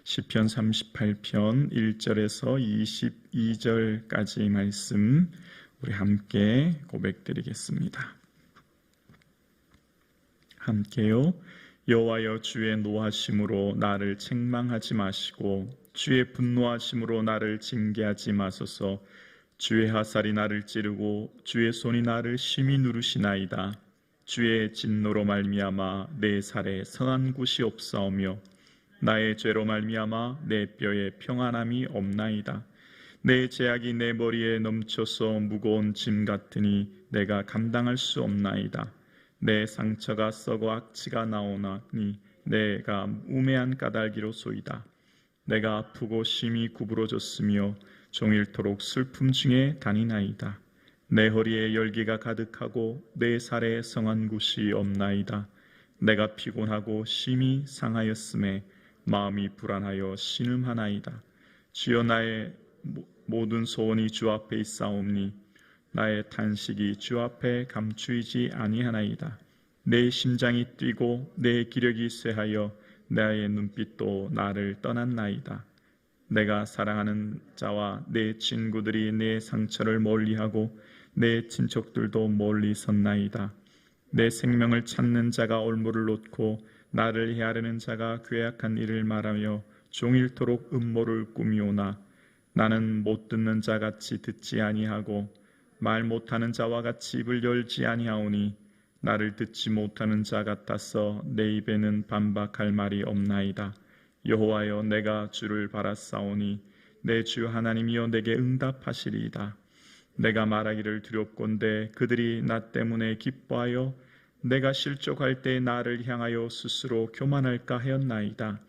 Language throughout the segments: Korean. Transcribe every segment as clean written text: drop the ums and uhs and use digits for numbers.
시편 38편 1절에서 22절까지 말씀 우리 함께 고백드리겠습니다. 함께요. 여호와여, 주의 노하심으로 나를 책망하지 마시고 주의 분노하심으로 나를 징계하지 마소서. 주의 화살이 나를 찌르고 주의 손이 나를 심히 누르시나이다. 주의 진노로 말미암아 내 살에 성한 곳이 없사오며 나의 죄로 말미암아 내 뼈에 평안함이 없나이다. 내 죄악이 내 머리에 넘쳐서 무거운 짐 같으니 내가 감당할 수 없나이다. 내 상처가 썩어 악취가 나오나니 내가 우매한 까닭이로소이다. 내가 아프고 심히 구부러졌으며 종일토록 슬픔 중에 다니나이다. 내 허리에 열기가 가득하고 내 살에 성한 곳이 없나이다. 내가 피곤하고 심히 상하였음에 마음이 불안하여 신음하나이다. 주여, 나의 모든 소원이 주 앞에 있사오니 나의 탄식이 주 앞에 감추이지 아니하나이다. 내 심장이 뛰고 내 기력이 쇠하여 나의 눈빛도 나를 떠났나이다. 내가 사랑하는 자와 내 친구들이 내 상처를 멀리하고 내 친척들도 멀리 섰나이다. 내 생명을 찾는 자가 올무를 놓고 나를 헤아리는 자가 괴악한 일을 말하며 종일토록 음모를 꾸미오나 나는 못 듣는 자같이 듣지 아니하고 말 못하는 자와 같이 입을 열지 아니하오니 나를 듣지 못하는 자 같아서 내 입에는 반박할 말이 없나이다. 여호와여, 내가 주를 바라사오니 내 주 하나님이여 내게 응답하시리이다. 내가 말하기를 두렵건대 그들이 나 때문에 기뻐하여 내가 실족할 때 나를 향하여 스스로 교만할까 하였나이다.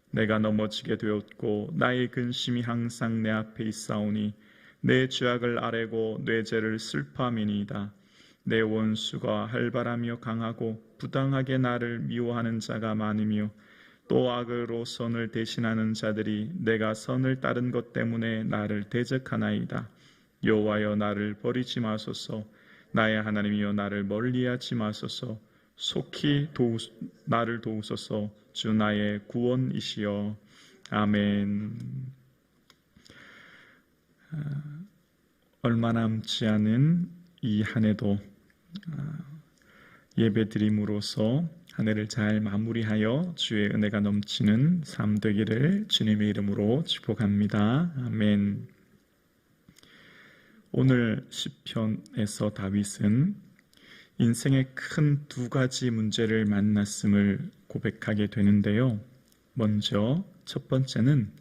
내가 넘어지게 되었고 나의 근심이 항상 내 앞에 있사오니 내 죄악을 아뢰고 내 죄를 슬퍼함이니이다. 내 원수가 활발하며 강하고 부당하게 나를 미워하는 자가 많으며 또 악으로 선을 대신하는 자들이 내가 선을 따른 것 때문에 나를 대적하나이다. 여호와여, 나를 버리지 마소서. 나의 하나님이여, 나를 멀리하지 마소서. 속히 나를 도우소서. 주 나의 구원이시여. 아멘. 얼마 남지 않은 이 한 해도 예배드림으로써 한 해를 잘 마무리하여 주의 은혜가 넘치는 삶 되기를 주님의 이름으로 축복합니다. 아멘. 오늘 시편에서 다윗은 인생의 큰 두 가지 문제를 만났음을 고백하게 되는데요. 먼저 첫 번째는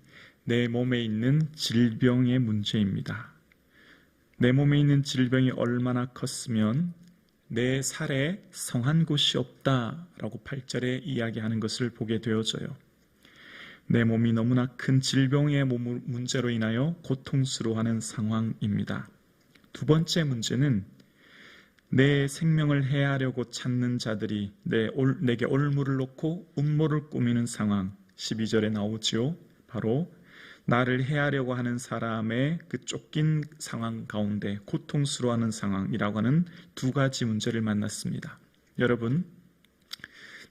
내 몸에 있는 질병의 문제입니다. 내 몸에 있는 질병이 얼마나 컸으면 내 살에 성한 곳이 없다라고 8절에 이야기하는 것을 보게 되어져요. 내 몸이 너무나 큰 질병의 문제로 인하여 고통스러워하는 상황입니다. 두 번째 문제는 내 생명을 해하려고 찾는 자들이 내게 올무를 놓고 음모를 꾸미는 상황, 12절에 나오지요. 바로 나를 해하려고 하는 사람의 그 쫓긴 상황 가운데 고통스러워하는 상황이라고 하는 두 가지 문제를 만났습니다. 여러분,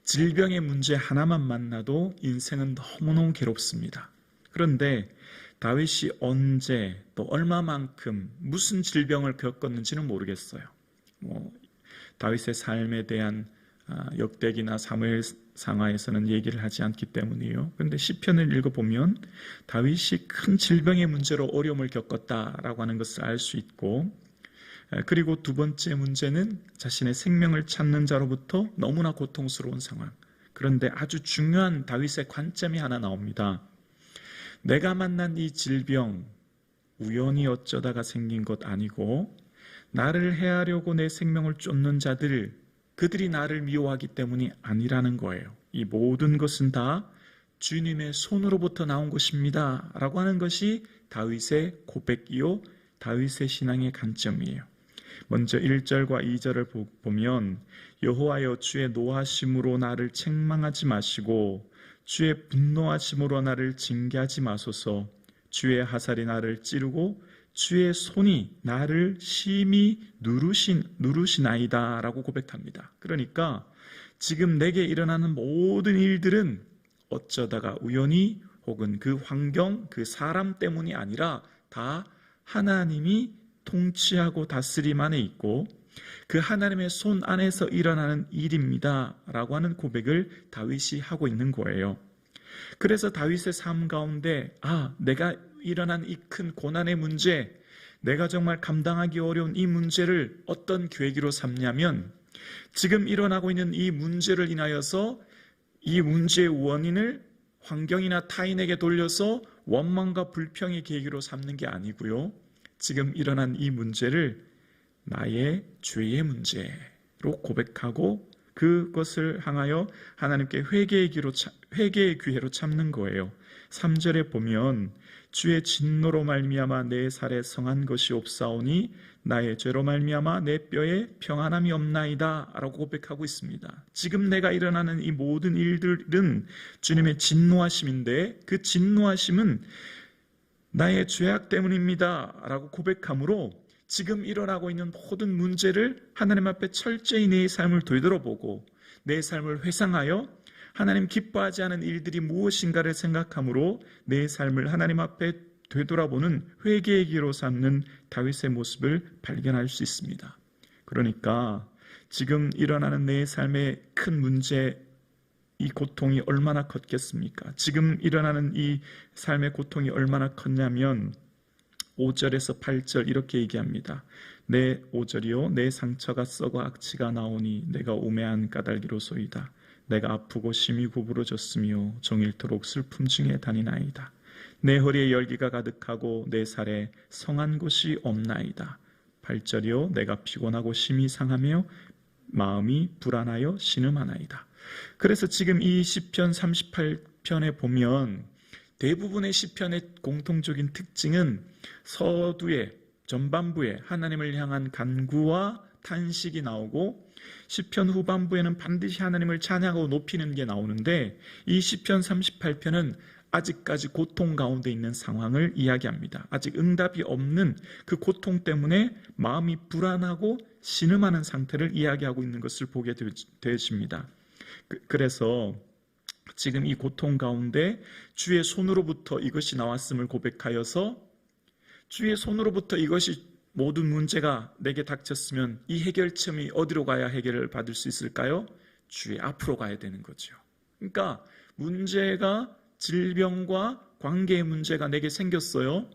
질병의 문제 하나만 만나도 인생은 너무너무 괴롭습니다. 그런데 다윗이 언제 또 얼마만큼 무슨 질병을 겪었는지는 모르겠어요. 다윗의 삶에 대한 역대기나 사무엘 상하에서는 얘기를 하지 않기 때문이에요. 그런데 시편을 읽어보면 다윗이 큰 질병의 문제로 어려움을 겪었다라고 하는 것을 알 수 있고, 그리고 두 번째 문제는 자신의 생명을 찾는 자로부터 너무나 고통스러운 상황. 그런데 아주 중요한 다윗의 관점이 하나 나옵니다. 내가 만난 이 질병 우연히 어쩌다가 생긴 것 아니고 나를 해하려고 내 생명을 쫓는 자들, 그들이 나를 미워하기 때문이 아니라는 거예요. 이 모든 것은 다 주님의 손으로부터 나온 것입니다 라고 하는 것이 다윗의 고백이요, 다윗의 신앙의 관점이에요. 먼저 1절과 2절을 보면 여호와여, 주의 노하심으로 나를 책망하지 마시고 주의 분노하심으로 나를 징계하지 마소서. 주의 화살이 나를 찌르고 주의 손이 나를 심히 누르시나이다 라고 고백합니다. 그러니까 지금 내게 일어나는 모든 일들은 어쩌다가 우연히 혹은 그 환경, 그 사람 때문이 아니라 다 하나님이 통치하고 다스림 안에 있고 그 하나님의 손 안에서 일어나는 일입니다 라고 하는 고백을 다윗이 하고 있는 거예요. 그래서 다윗의 삶 가운데 내가 일어난 이 큰 고난의 문제, 내가 정말 감당하기 어려운 이 문제를 어떤 계기로 삼냐면 지금 일어나고 있는 이 문제를 인하여서 이 문제의 원인을 환경이나 타인에게 돌려서 원망과 불평의 계기로 삼는 게 아니고요. 지금 일어난 이 문제를 나의 죄의 문제로 고백하고 그것을 향하여 하나님께 회개의 기회로 참는 거예요. 3절에 보면 주의 진노로 말미암아 내 살에 성한 것이 없사오니 나의 죄로 말미암아 내 뼈에 평안함이 없나이다 라고 고백하고 있습니다. 지금 내가 일어나는 이 모든 일들은 주님의 진노하심인데 그 진노하심은 나의 죄악 때문입니다 라고 고백함으로 지금 일어나고 있는 모든 문제를 하나님 앞에 철저히 내 삶을 되돌아보고 내 삶을 회상하여 하나님 기뻐하지 않은 일들이 무엇인가를 생각함으로 내 삶을 하나님 앞에 되돌아보는 회개의 기로 삼는 다윗의 모습을 발견할 수 있습니다. 그러니까 지금 일어나는 내 삶의 큰 문제, 이 고통이 얼마나 컸겠습니까? 지금 일어나는 이 삶의 고통이 얼마나 컸냐면 5절에서 8절 이렇게 얘기합니다. 내 5절이요 내 상처가 썩어 악취가 나오니 내가 우매한 까닭이로소이다. 내가 아프고 심히 구부러졌으며 종일토록 슬픔 중에 다니나이다. 내 허리에 열기가 가득하고 내 살에 성한 곳이 없나이다. 8절이요 내가 피곤하고 심히 상하며 마음이 불안하여 신음하나이다. 그래서 지금 이 시편 38편에 보면 대부분의 시편의 공통적인 특징은 서두에 전반부에 하나님을 향한 간구와 탄식이 나오고 시편 후반부에는 반드시 하나님을 찬양하고 높이는 게 나오는데 이 시편 38편은 아직까지 고통 가운데 있는 상황을 이야기합니다. 아직 응답이 없는 그 고통 때문에 마음이 불안하고 신음하는 상태를 이야기하고 있는 것을 보게 되십니다. 그래서 지금 이 고통 가운데 주의 손으로부터 이것이 나왔음을 고백하여서 주의 손으로부터 이것이 모든 문제가 내게 닥쳤으면 이 해결점이 어디로 가야 해결을 받을 수 있을까요? 주의 앞으로 가야 되는 거죠. 그러니까 문제가 질병과 관계의 문제가 내게 생겼어요.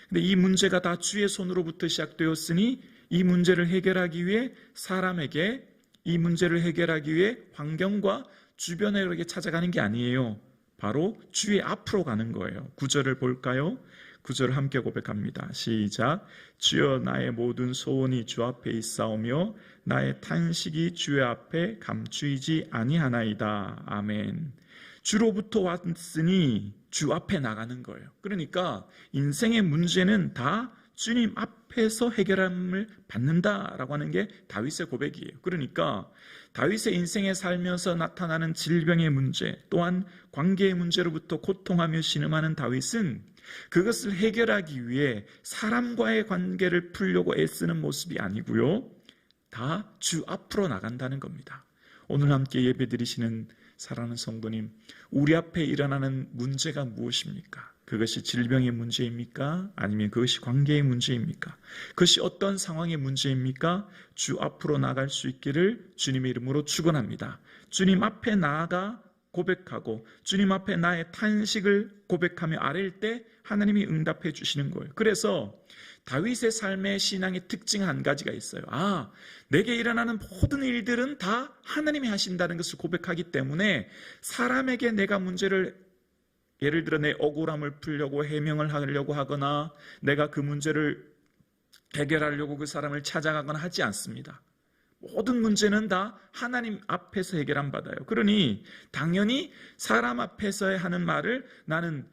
근데 이 문제가 다 주의 손으로부터 시작되었으니 이 문제를 해결하기 위해 사람에게 이 문제를 해결하기 위해 환경과 주변에게 찾아가는 게 아니에요. 바로 주의 앞으로 가는 거예요. 9절을 볼까요? 9절 함께 고백합니다. 시작. 주여 나의 모든 소원이 주 앞에 있사오며 나의 탄식이 주의 앞에 감추이지 아니하나이다. 아멘. 주로부터 왔으니 주 앞에 나가는 거예요. 그러니까 인생의 문제는 다 주님 앞에서 해결함을 받는다라고 하는 게 다윗의 고백이에요. 그러니까 다윗의 인생에 살면서 나타나는 질병의 문제 또한 관계의 문제로부터 고통하며 신음하는 다윗은 그것을 해결하기 위해 사람과의 관계를 풀려고 애쓰는 모습이 아니고요. 다 주 앞으로 나간다는 겁니다. 오늘 함께 예배드리시는 사랑하는 성도님, 우리 앞에 일어나는 문제가 무엇입니까? 그것이 질병의 문제입니까? 아니면 그것이 관계의 문제입니까? 그것이 어떤 상황의 문제입니까? 주 앞으로 나갈 수 있기를 주님의 이름으로 축원합니다. 주님 앞에 나아가 고백하고 주님 앞에 나의 탄식을 고백하며 아랠 때 하나님이 응답해 주시는 거예요. 그래서 다윗의 삶의 신앙의 특징 한 가지가 있어요. 내게 일어나는 모든 일들은 다 하나님이 하신다는 것을 고백하기 때문에 사람에게 내가 문제를 예를 들어 내 억울함을 풀려고 해명을 하려고 하거나 내가 그 문제를 해결하려고 그 사람을 찾아가거나 하지 않습니다. 모든 문제는 다 하나님 앞에서 해결함 받아요. 그러니 당연히 사람 앞에서 하는 말을 나는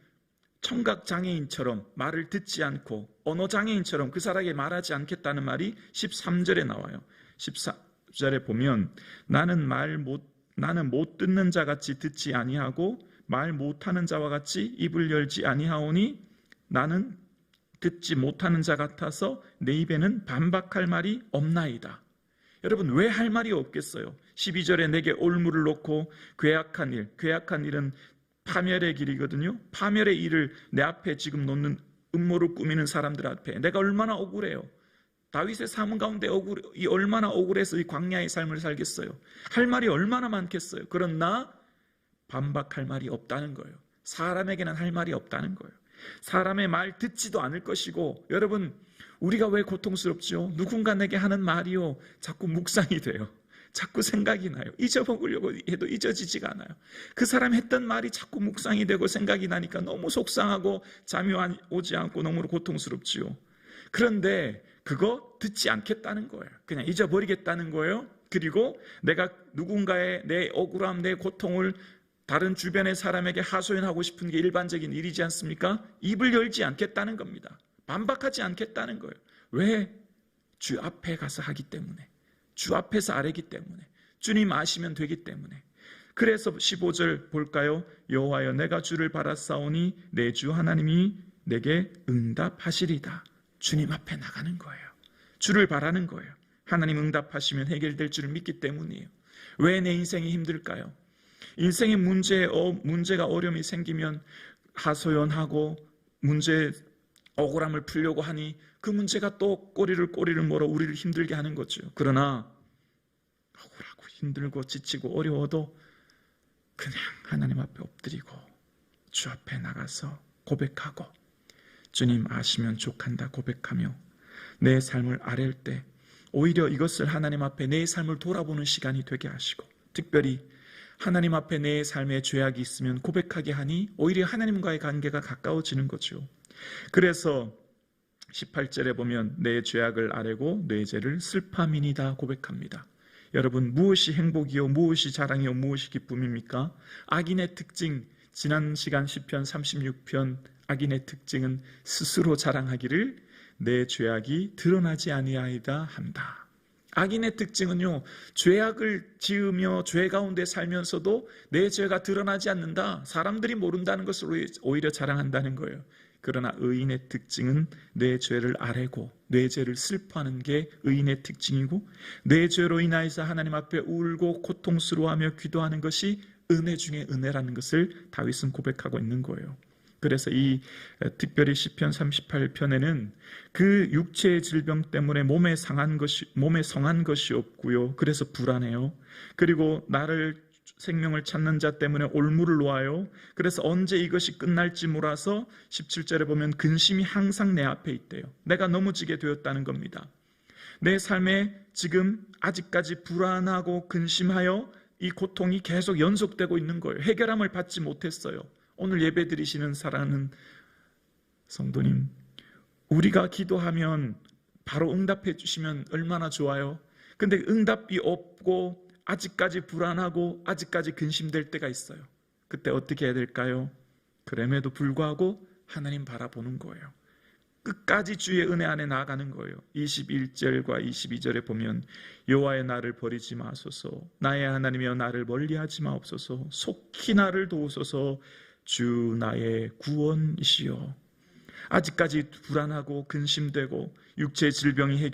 청각장애인처럼 말을 듣지 않고 언어장애인처럼 그 사람에게 말하지 않겠다는 말이 13절에 나와요. 14절에 보면 나는 못 듣는 자같이 듣지 아니하고 말 못하는 자와 같이 입을 열지 아니하오니 나는 듣지 못하는 자 같아서 내 입에는 반박할 말이 없나이다. 여러분 왜 할 말이 없겠어요? 12절에 내게 올무를 놓고 괴악한 일은 파멸의 길이거든요. 파멸의 일을 내 앞에 지금 놓는 음모를 꾸미는 사람들 앞에 내가 얼마나 억울해요. 다윗의 삶 가운데 얼마나 억울해서 이 광야의 삶을 살겠어요. 할 말이 얼마나 많겠어요. 그러나 반박할 말이 없다는 거예요. 사람에게는 할 말이 없다는 거예요. 사람의 말 듣지도 않을 것이고, 여러분, 우리가 왜 고통스럽죠? 누군가 내게 하는 말이요, 자꾸 묵상이 돼요. 자꾸 생각이 나요. 잊어먹으려고 해도 잊어지지가 않아요. 그 사람 했던 말이 자꾸 묵상이 되고 생각이 나니까 너무 속상하고 잠이 오지 않고 너무 고통스럽지요. 그런데 그거 듣지 않겠다는 거예요. 그냥 잊어버리겠다는 거예요. 그리고 내가 누군가의 내 억울함, 내 고통을 다른 주변의 사람에게 하소연하고 싶은 게 일반적인 일이지 않습니까? 입을 열지 않겠다는 겁니다. 반박하지 않겠다는 거예요. 왜? 주 앞에 가서 하기 때문에, 주 앞에서 아뢰기 때문에, 주님 아시면 되기 때문에. 그래서 15절 볼까요? 여호와여 내가 주를 바라사오니 내 주 하나님이 내게 응답하시리다. 주님 앞에 나가는 거예요. 주를 바라는 거예요. 하나님 응답하시면 해결될 줄을 믿기 때문이에요. 왜 내 인생이 힘들까요? 인생의 문제가 어려움이 생기면 하소연하고 억울함을 풀려고 하니 그 문제가 또 꼬리를 물어 우리를 힘들게 하는 거죠. 그러나 억울하고 힘들고 지치고 어려워도 그냥 하나님 앞에 엎드리고 주 앞에 나가서 고백하고 주님 아시면 족한다 고백하며 내 삶을 아랠 때 오히려 이것을 하나님 앞에 내 삶을 돌아보는 시간이 되게 하시고, 특별히 하나님 앞에 내 삶에 죄악이 있으면 고백하게 하니 오히려 하나님과의 관계가 가까워지는 거죠. 그래서 18절에 보면 내 죄악을 아뢰고 내 죄를 슬픔이니다 고백합니다. 여러분, 무엇이 행복이요 무엇이 자랑이요 무엇이 기쁨입니까? 악인의 특징, 지난 시간 시편 36편 악인의 특징은 스스로 자랑하기를 내 죄악이 드러나지 아니하이다 한다. 악인의 특징은요, 죄악을 지으며 죄 가운데 살면서도 내 죄가 드러나지 않는다. 사람들이 모른다는 것을 오히려 자랑한다는 거예요. 그러나 의인의 특징은 내 죄를 아뢰고 내 죄를 슬퍼하는 게 의인의 특징이고, 내 죄로 인하여서 하나님 앞에 울고 고통스러워하며 기도하는 것이 은혜 중에 은혜라는 것을 다윗은 고백하고 있는 거예요. 그래서 이 특별히 시편 38편에는 그 육체의 질병 때문에 몸에 성한 것이 없고요. 그래서 불안해요. 그리고 나를 생명을 찾는 자 때문에 올무를 놓아요. 그래서 언제 이것이 끝날지 몰라서 17절에 보면 근심이 항상 내 앞에 있대요. 내가 넘어지게 되었다는 겁니다. 내 삶에 지금 아직까지 불안하고 근심하여 이 고통이 계속 연속되고 있는 거예요. 해결함을 받지 못했어요. 오늘 예배 드리시는 사랑하는 성도님, 우리가 기도하면 바로 응답해 주시면 얼마나 좋아요. 근데 응답이 없고 아직까지 불안하고 아직까지 근심될 때가 있어요. 그때 어떻게 해야 될까요? 그럼에도 불구하고 하나님 바라보는 거예요. 끝까지 주의 은혜 안에 나아가는 거예요. 21절과 22절에 보면 여호와의 나를 버리지 마소서, 나의 하나님이여 나를 멀리하지 마옵소서, 속히 나를 도우소서, 주 나의 구원이시여. 아직까지 불안하고 근심되고 육체의 질병이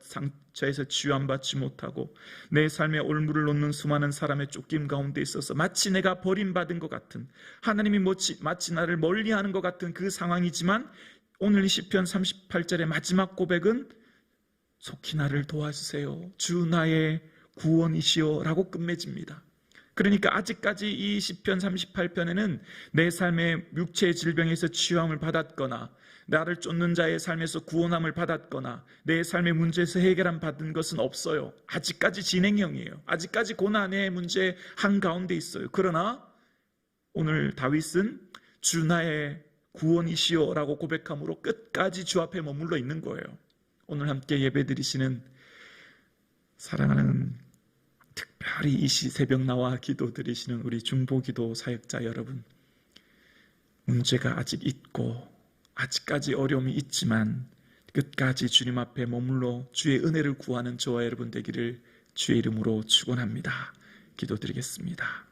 상처에서 치유 안 받지 못하고 내 삶에 올무를 놓는 수많은 사람의 쫓김 가운데 있어서 마치 내가 버림받은 것 같은, 하나님이 마치 나를 멀리하는 것 같은 그 상황이지만, 오늘 시편 38절의 마지막 고백은 속히 나를 도와주세요, 주 나의 구원이시여 라고 끝맺습니다. 그러니까 아직까지 이 시편 38편에는 내 삶의 육체의 질병에서 치유함을 받았거나 나를 쫓는 자의 삶에서 구원함을 받았거나 내 삶의 문제에서 해결함 받은 것은 없어요. 아직까지 진행형이에요. 아직까지 고난의 문제 한가운데 있어요. 그러나 오늘 다윗은 주 나의 구원이시여 라고 고백함으로 끝까지 주 앞에 머물러 있는 거예요. 오늘 함께 예배드리시는 사랑하는, 특별히 이 새벽 나와 기도드리시는 우리 중보기도 사역자 여러분, 문제가 아직 있고 아직까지 어려움이 있지만 끝까지 주님 앞에 머물러 주의 은혜를 구하는 저와 여러분 되기를 주의 이름으로 축원합니다. 기도드리겠습니다.